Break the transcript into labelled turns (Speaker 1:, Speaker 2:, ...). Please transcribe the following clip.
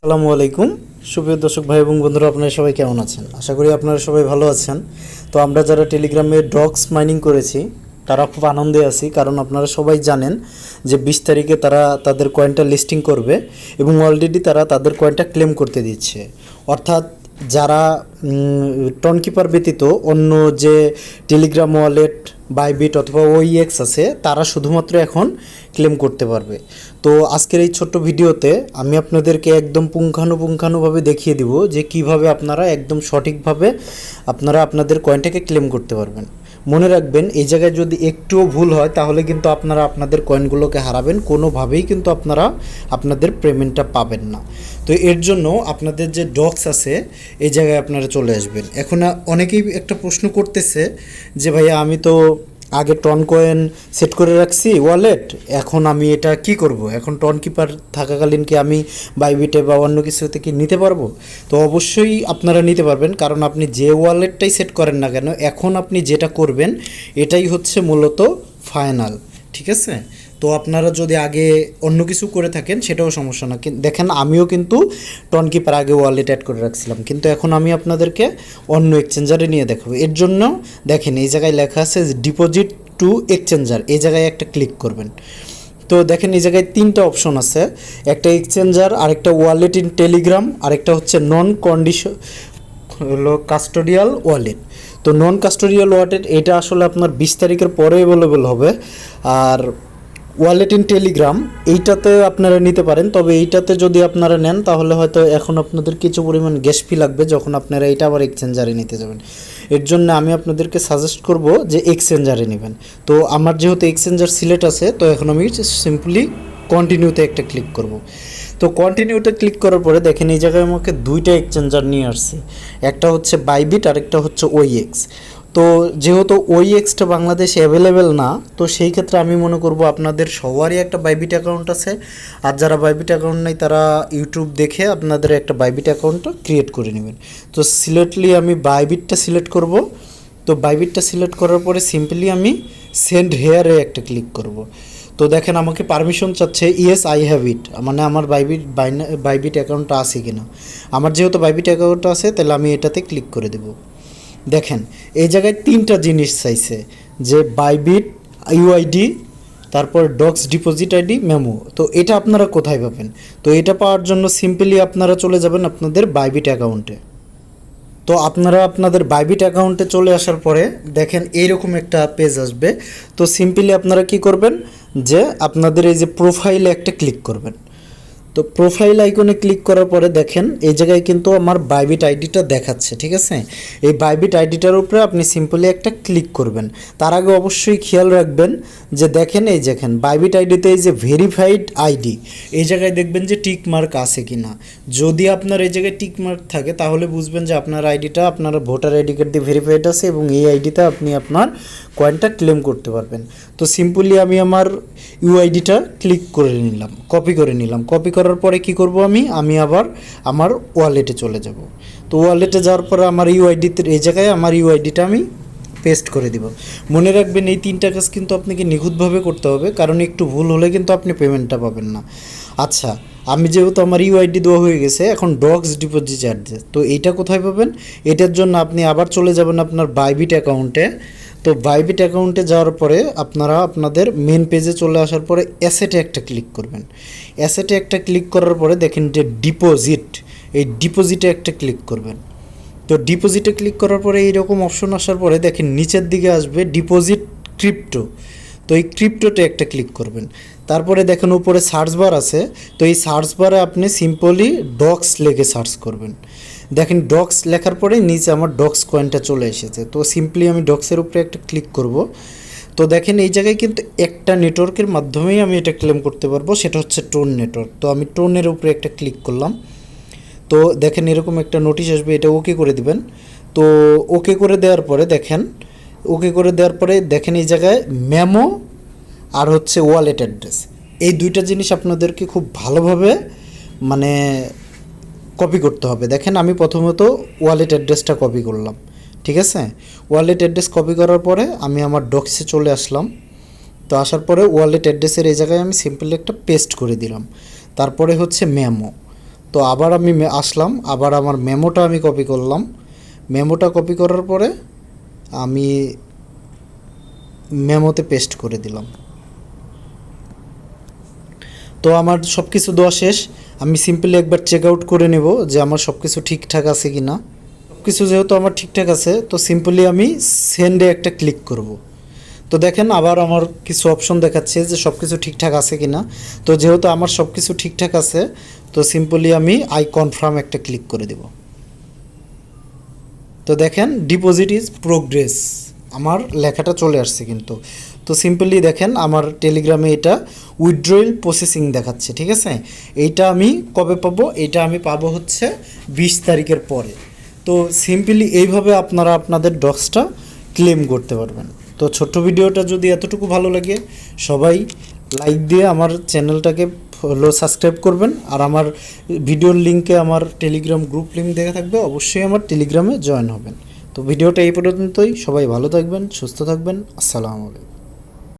Speaker 1: আসসালামু আলাইকুম সুপ্রিয় দর্শক ভাই এবং বন্ধুরা, আপনারা সবাই কেমন আছেন? আশা করি আপনারা সবাই ভালো আছেন। তো আমরা যারা টেলিগ্রামে ডগস মাইনিং করেছি তারা খুব আনন্দে আছি, কারণ আপনারা সবাই জানেন যে 20 তারিখে তারা তাদের কয়েনটা লিস্টিং করবে এবং অলরেডি তারা তাদের কয়েনটা ক্লেম করতে দিচ্ছে। অর্থাৎ যারা টনকিপার ব্যতীত অন্য যে টেলিগ্রাম ওয়ালেট, বাইবিট অথবা ওইএক্স আছে তারা শুধুমাত্র এখন ক্লেম করতে পারবে। তো আজকের এই ছোট্ট ভিডিওতে আমি আপনাদেরকে একদম পুঙ্খানুপুঙ্খানুভাবে দেখিয়ে দিব যে কিভাবে আপনারা একদম সঠিকভাবে আপনারা আপনাদের কয়েনটাকে ক্লেম করতে পারবেন। মনে রাখবেন, এই জায়গায় যদি একটুও ভুল হয় তাহলে কিন্তু আপনারা আপনাদের কয়েনগুলোকে হারাবেন, কোনোভাবেই কিন্তু আপনারা আপনাদের পেমেন্টটা পাবেন না। তো এর জন্য আপনাদের যে ডগস আছে এই জায়গায় আপনারা চলে আসবেন। এখন অনেকেই একটা প্রশ্ন করতেছে যে ভাইয়া আমি তো আগে টন কয়েন সেট করে রাখছি ওয়ালেট, এখন আমি এটা কি করব? এখন টন কিপার থাকাকালীন কি আমি বাইবিটে বা অন্য কিছুতে কি নিতে পারবো? তো অবশ্যই আপনারা নিতে পারবেন, কারণ আপনি যে ওয়ালেটটাই সেট করেন না কেন এখন আপনি যেটা করবেন এটাই হচ্ছে মূলত ফাইনাল। ঠিক আছে? তো আপনারা যদি আগে অন্য কিছু করে থাকেন সেটাও সমস্যা না। দেখেন, আমিও কিন্তু টন কিপার আগে ওয়ালেট অ্যাড করে রাখছিলাম, কিন্তু এখন আমি আপনাদেরকে অন্য এক্সচেঞ্জারে নিয়ে দেখাবো। এর জন্য দেখেন এই জায়গায় লেখা আছে ডিপোজিট টু এক্সচেঞ্জার, এই জায়গায় একটা ক্লিক করবেন। তো দেখেন এই জায়গায় তিনটা অপশন আছে, একটা এক্সচেঞ্জার, আরেকটা ওয়ালেট ইন টেলিগ্রাম, আরেকটা হচ্ছে নন কন্ডিশন হলো কাস্টোডিয়াল ওয়ালেট। তো নন কাস্টোডিয়াল ওয়ালেট এটা আসলে আপনার 20 তারিখের পরে অ্যাভেলেবল হবে। আর ওয়ালেট ইন টেলিগ্রাম এইটাতে আপনারা নিতে পারেন, তবে এইটাতে যদি আপনারা নেন তাহলে হয়তো এখন আপনাদের কিছু পরিমাণ গ্যাস ফি লাগবে যখন আপনারা এটা আবার এক্সচেঞ্জারে নিতে যাবেন। এর জন্য আমি আপনাদেরকে সাজেস্ট করব যে এক্সচেঞ্জারে নেবেন। তো আমার যেহেতু এক্সচেঞ্জার সিলেক্ট আছে, তো এখন আমি সিম্পলি কন্টিনিউতে একটা ক্লিক করব। তো কন্টিনিউতে ক্লিক করার পরে দেখেন এই জায়গায় আমাকে দুইটা এক্সচেঞ্জার নিয়ে আসছে, একটা হচ্ছে বাইবিট আর একটা হচ্ছে ওইএক্স। তো যেহেতু ওইএক্সটা বাংলাদেশে অ্যাভেলেবেল না, তো সেই ক্ষেত্রে আমি মনে করব আপনাদের সবারই একটা বাইবিট অ্যাকাউন্ট আছে, আর যারা বাইবিট অ্যাকাউন্ট নেই তারা ইউটিউব দেখে আপনাদের একটা বাইবিট অ্যাকাউন্টটা ক্রিয়েট করে নেবেন। তো সিলেক্টলি আমি বাইবিটটা সিলেক্ট করব। তো বাইবিটটা সিলেক্ট করার পরে সিম্পলি আমি সেন্ড হেয়ারে একটা ক্লিক করব। তো দেখেন আমাকে পারমিশন চাচ্ছে, ইয়েস আই হ্যাভ ইট, মানে আমার বাইবিট অ্যাকাউন্টটা আছে কিনা। আমার যেহেতু বাইবিট অ্যাকাউন্টটা আছে তাহলে আমি এটাতে ক্লিক করে দেব। দেখেন এই জায়গায় তিনটা জিনিস চাইছে, যে বাইবিট ইউআইডি, তারপর ডক্স ডিপোজিট আইডি, মেমো। তো এটা আপনারা কোথায় পাবেন? তো এটা পাওয়ার জন্য সিম্পলি আপনারা চলে যাবেন আপনাদের বাইবিট অ্যাকাউন্টে। তো আপনারা আপনাদের বাইবিট অ্যাকাউন্টে চলে আসার পরে দেখেন এইরকম একটা পেজ আসবে। তো সিম্পলি আপনারা কি করবেন, যে আপনাদের এই যে প্রোফাইলে একটা ক্লিক করবেন। তো প্রোফাইল আইকনে ক্লিক করার পরে দেখেন এই জায়গায় কিন্তু আমার বাইবিট আইডিটা দেখাচ্ছে। ঠিক আছে? এই বাইবিট আইডিটার উপরে আপনি সিম্পলি একটা ক্লিক করবেন। তার আগে অবশ্যই খেয়াল রাখবেন যে দেখেন এই দেখেন বাইবিট আইডিতে এই যে ভেরিফাইড আইডি, এই জায়গায় দেখবেন যে টিক মার্ক আছে কি না। যদি আপনার এই জায়গায় টিক মার্ক থাকে তাহলে বুঝবেন যে আপনার আইডিটা আপনার ভোটার আইডি কার্ড দিয়ে ভেরিফাইড আছে এবং এই আইডিতে আপনি আপনার কয়েনটা ক্লেম করতে পারবেন। তো সিম্পলি আমি আমার ইউআইডিটা ক্লিক করে নিলাম, কপি করে নিলাম। কপি করার পরে কি করব, আমি আবার আমার ওয়ালেটে চলে যাব। তো ওয়ালেটে যাওয়ার পরে আমার ইউআইডিতে এই জায়গায় আমার ইউআইডিটা আমি পেস্ট করে দিব। মনে রাখবেন এই তিনটা কাজ কিন্তু আপনাকে নিখুঁতভাবে করতে হবে, কারণ একটু ভুল হলে কিন্তু আপনি পেমেন্টটা পাবেন না। আচ্ছা, আমি যেহেতু আমার ইউআইডি দেওয়া হয়ে গেছে, এখন ডগস ডিপোজিট চার্জেস, তো এইটা কোথায় পাবেন? এটার জন্য আপনি আবার চলে যাবেন আপনার বাইবিট অ্যাকাউন্টে। তো বাইবিট অ্যাকাউন্টে যাওয়ার পরে আপনারা আপনাদের মেন পেজে চলে আসার পরে অ্যাসেটে একটা ক্লিক করবেন। অ্যাসেটে একটা ক্লিক করার পরে দেখেন যে ডিপোজিট, এই ডিপোজিটে একটা ক্লিক করবেন। তো ডিপোজিটে ক্লিক করার পরে এইরকম অপশন আসার পরে দেখেন নিচের দিকে আসবে ডিপোজিট ক্রিপ্টো। তো এই ক্রিপ্টোতে একটা ক্লিক করবেন। তারপরে দেখেন উপরে সার্চ বার আছে, তো এই সার্চ বারে আপনি সিম্পলি ডক্স লিখে সার্চ করবেন। দেখেন ডক্স লেখার পরে নিচে আমার ডক্স কয়েনটা চলে এসেছে। তো সিম্পলি আমি ডক্সের উপরে একটা ক্লিক করব। তো দেখেন এই জায়গায় কিন্তু একটা নেটওয়ার্কের মাধ্যমেই আমি এটা ক্লেম করতে পারবো, সেটা হচ্ছে টোন নেটওয়ার্ক। তো আমি টোনের উপরে একটা ক্লিক করলাম। তো দেখেন এরকম একটা নোটিশ আসবে, এটা ওকে করে দিবেন। তো ওকে করে দেওয়ার পরে দেখেন এই জায়গায় মেমো আর হচ্ছে ওয়ালেট অ্যাড্রেস, এই দুইটা জিনিস আপনাদেরকে খুব ভালোভাবে মানে কপি করতে হবে। দেখেন আমি প্রথমত ওয়ালেট অ্যাড্রেসটা কপি করলাম। ঠিক আছে? ওয়ালেট অ্যাড্রেস কপি করার পরে আমি আমার ডক্সে চলে আসলাম। তো আসার পরে ওয়ালেট অ্যাড্রেসের এই জায়গায় আমি সিম্পলি একটা পেস্ট করে দিলাম। তারপরে হচ্ছে মেমো। তো আবার আমি আসলাম, আবার আমার মেমোটা আমি কপি করলাম। মেমোটা কপি করার পরে আমি মেমোতে পেস্ট করে দিলাম। তো আমার সব কিছু দেওয়া শেষ। আমি সিম্পলি একবার চেক আউট করে নেব যে আমার সব কিছু ঠিকঠাক আছে কি না। সব কিছু যেহেতু আমার ঠিকঠাক আছে, তো সিম্পলি আমি সেন্ডে একটা ক্লিক করব। তো দেখেন আবার আমার কিছু অপশন দেখাচ্ছে যে সব কিছু ঠিকঠাক আছে কি না। তো যেহেতু আমার সব কিছু ঠিকঠাক আছে, তো সিম্পলি আমি আই কনফার্ম একটা ক্লিক করে দেব। তো দেখেন ডিপোজিট ইজ প্রোগ্রেস, আমার লেখাটা চলে আসছে কিন্তু। তো সিম্পলি দেখেন আমার টেলিগ্রামে এটা উইথড্রয়াল প্রসেসিং দেখাচ্ছে, ঠিক আছে। এইটা আমি কবে পাবো? এটা আমি পাবো হচ্ছে 20 তারিখের পরে। তো সিম্পলি এইভাবে আপনারা আপনাদের ডক্সটা ক্লেম করতে পারবেন। তো ছোট্ট ভিডিওটা যদি এতটুকু ভালো লাগে, সবাই লাইক দিয়ে আমার চ্যানেলটাকে ফলো সাবস্ক্রাইব করবেন। আর আমার ভিডিওর লিঙ্কে আমার টেলিগ্রাম গ্রুপ লিঙ্ক দেওয়া থাকবে, অবশ্যই আমার টেলিগ্রামে জয়েন হবেন। তো ভিডিওটা এই পর্যন্তই। সবাই ভালো থাকবেন, সুস্থ থাকবেন। আসসালামু আলাইকুম।